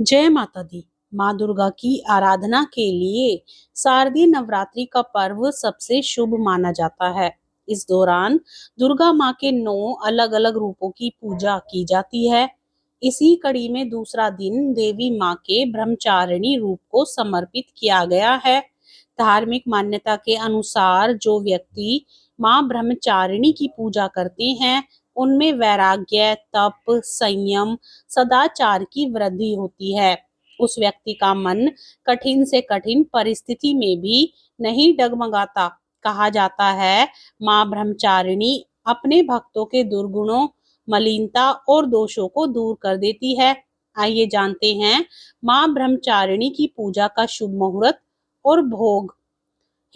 जय माता दी। माँ दुर्गा की आराधना के लिए शारदीय नवरात्रि का पर्व सबसे शुभ माना जाता है। इस दौरान दुर्गा माँ के 9 अलग अलग रूपों की पूजा की जाती है। इसी कड़ी में दूसरा दिन देवी माँ के ब्रह्मचारिणी रूप को समर्पित किया गया है। धार्मिक मान्यता के अनुसार जो व्यक्ति माँ ब्रह्मचारिणी की पूजा करते हैं, उनमें वैराग्य, तप, संयम, सदाचार की वृद्धि होती है। उस व्यक्ति का मन कठिन से कठिन परिस्थिति में भी नहीं डगमगाता। कहा जाता है, माँ ब्रह्मचारिणी अपने भक्तों के दुर्गुणों, मलिनता और दोषों को दूर कर देती है। आइए जानते हैं माँ ब्रह्मचारिणी की पूजा का शुभ मुहूर्त और भोग।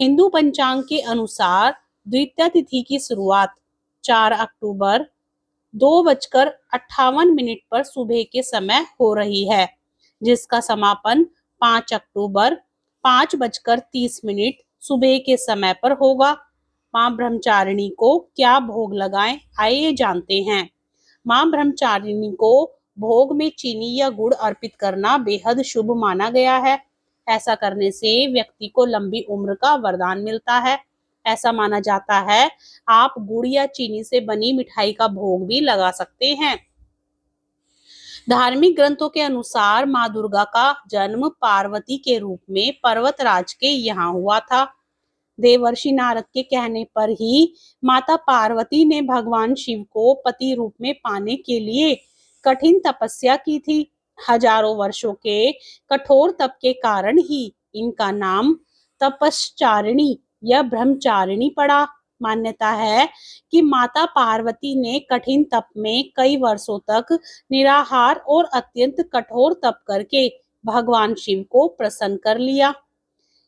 हिंदू पंचांग के अनुसार द्वितीया तिथि की शुरुआत 4 अक्टूबर 2:58 पर सुबह के समय हो रही है, जिसका समापन 5 अक्टूबर 5:30 सुबह के समय पर होगा। मां ब्रह्मचारिणी को क्या भोग लगाएं, आइए जानते हैं। मां ब्रह्मचारिणी को भोग में चीनी या गुड़ अर्पित करना बेहद शुभ माना गया है। ऐसा करने से व्यक्ति को लंबी उम्र का वरदान मिलता है। ऐसा माना जाता है, आप गुड़ या चीनी से बनी मिठाई का भोग भी लगा सकते हैं। धार्मिक ग्रंथों के अनुसार माँ दुर्गा का जन्म पार्वती के रूप में पर्वतराज के यहाँ हुआ था। देवर्षि नारद के कहने पर ही माता पार्वती ने भगवान शिव को पति रूप में पाने के लिए कठिन तपस्या की थी। हजारों वर्षों के कठोर तप के कारण ही इनका नाम तपश्चारिणी या ब्रह्मचारिणी पड़ा। मान्यता है कि माता पार्वती ने कठिन तप में कई वर्षों तक निराहार और अत्यंत कठोर तप करके भगवान शिव को प्रसन्न कर लिया।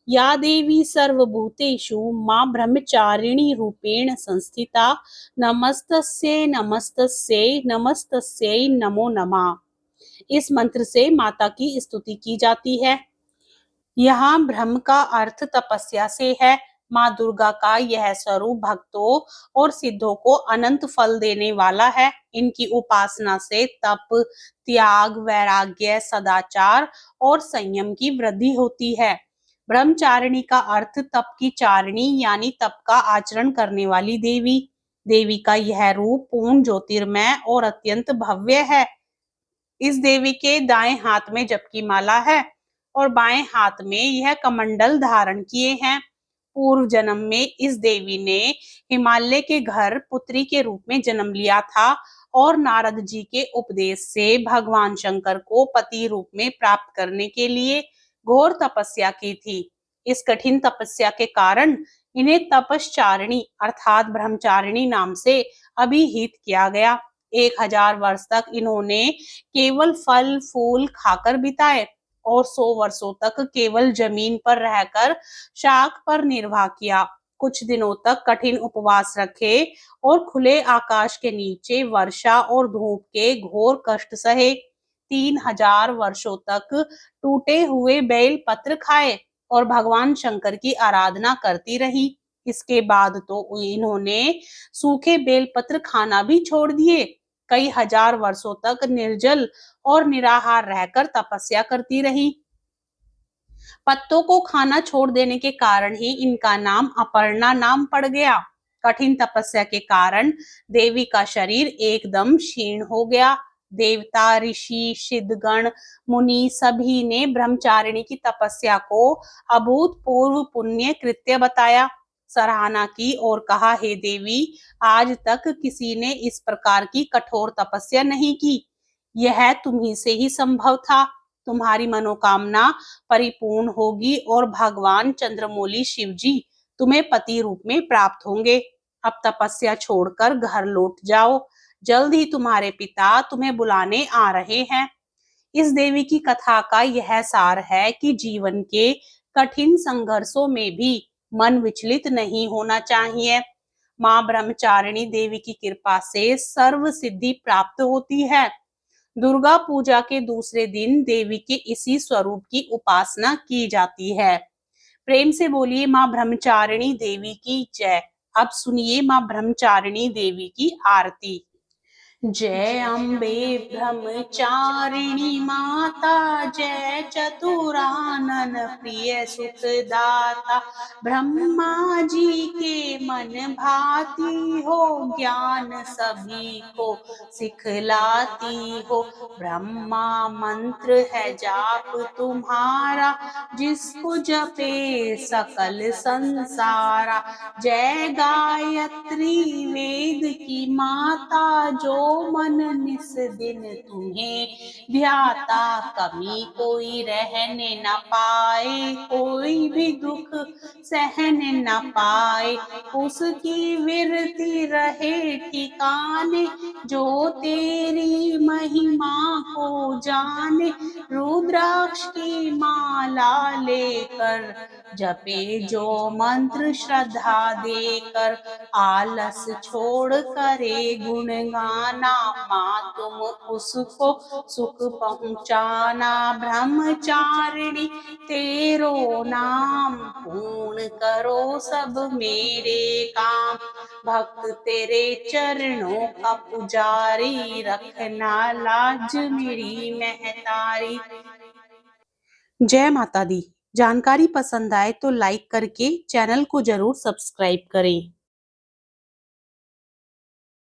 या देवी सर्वभूतेषु मां ब्रह्मचारिणी रूपेण संस्थिता, नमस्तस्यै नमस्तस्यै नमस्तस्यै नमो नमः। इस मंत्र से माता की स्तुति की जाती है। यहाँ ब्रह्म का अर्थ तपस्या से है। माँ दुर्गा का यह स्वरूप भक्तों और सिद्धों को अनंत फल देने वाला है। इनकी उपासना से तप, त्याग, वैराग्य, सदाचार और संयम की वृद्धि होती है। ब्रह्मचारिणी का अर्थ तप की चारिणी यानी तप का आचरण करने वाली देवी। देवी का यह रूप पूर्ण ज्योतिर्मय और अत्यंत भव्य है। इस देवी के दाएं हाथ में जप की माला है और बाएं हाथ में यह कमंडल धारण किए हैं। पूर्व जन्म में इस देवी ने हिमालय के घर पुत्री के रूप में जन्म लिया था और नारद जी के उपदेश से भगवान शंकर को पति रूप में प्राप्त करने के लिए घोर तपस्या की थी। इस कठिन तपस्या के कारण इन्हें तपश्चारिणी अर्थात ब्रह्मचारिणी नाम से अभिहित किया गया। 1000 वर्ष तक इन्होंने केवल फल फूल खाकर बिताए और 100 वर्षों तक केवल जमीन पर रहकर शाक पर निर्वाह किया। कुछ दिनों तक कठिन उपवास रखे और खुले आकाश के नीचे वर्षा और धूप के घोर कष्ट सहे। 3000 वर्षों तक टूटे हुए बेल पत्र खाए और भगवान शंकर की आराधना करती रही। इसके बाद तो इन्होंने सूखे बेल पत्र खाना भी छोड़ दिए। कई हजार वर्षों तक निर्जल और निराहार रहकर तपस्या करती रही। पत्तों को खाना छोड़ देने के कारण ही इनका नाम अपर्णा नाम पड़ गया। कठिन तपस्या के कारण देवी का शरीर एकदम क्षीण हो गया। देवता, ऋषि, सिद्धगण, मुनि सभी ने ब्रह्मचारिणी की तपस्या को अभूतपूर्व पुण्य कृत्य बताया, सराहना की और कहा, हे देवी, आज तक किसी ने इस प्रकार की कठोर तपस्या नहीं की। यह तुम्ही से ही संभव था। तुम्हारी मनोकामना परिपूर्ण होगी और भगवान चंद्रमौली शिव जी तुम्हें पति रूप में प्राप्त होंगे। अब तपस्या छोड़कर घर लौट जाओ, जल्द ही तुम्हारे पिता तुम्हें बुलाने आ रहे हैं। इस देवी की कथा का यह सार है कि जीवन के कठिन संघर्षों में भी मन विचलित नहीं होना चाहिए। मां ब्रह्मचारिणी देवी की कृपा से सर्व सिद्धि प्राप्त होती है। दुर्गा पूजा के दूसरे दिन देवी के इसी स्वरूप की उपासना की जाती है। प्रेम से बोलिए मां ब्रह्मचारिणी देवी की जय। अब सुनिए मां ब्रह्मचारिणी देवी की आरती। जय अम्बे ब्रह्मचारिणी माता, जय चतुरानन प्रिय सुखदाता। ब्रह्मा जी के मन भाती हो, ज्ञान सभी को सिखलाती हो। ब्रह्मा मंत्र है जाप तुम्हारा, जिसको जपे सकल संसारा। जय गायत्री वेद की माता, जो मन निस दिन तुम्हें ध्याता। कमी कोई रहने न पाए, कोई भी दुख सहन न पाए, उसकी विरति रहे ठिकाने। जो तेरी महिमा को जाने, रुद्राक्ष की माला लेकर जपे जो मंत्र श्रद्धा देकर। आलस छोड़ करे गुण गाना, माँ तुम उसको सुख पहुँचाना। ब्रह्मचारिणी तेरो नाम, पूर्ण करो सब मेरे काम। भक्त तेरे चरणों का पुजारी, रखना लाज मेरी महतारी। जय माता दी। जानकारी पसंद आए तो लाइक करके चैनल को जरूर सब्सक्राइब करें।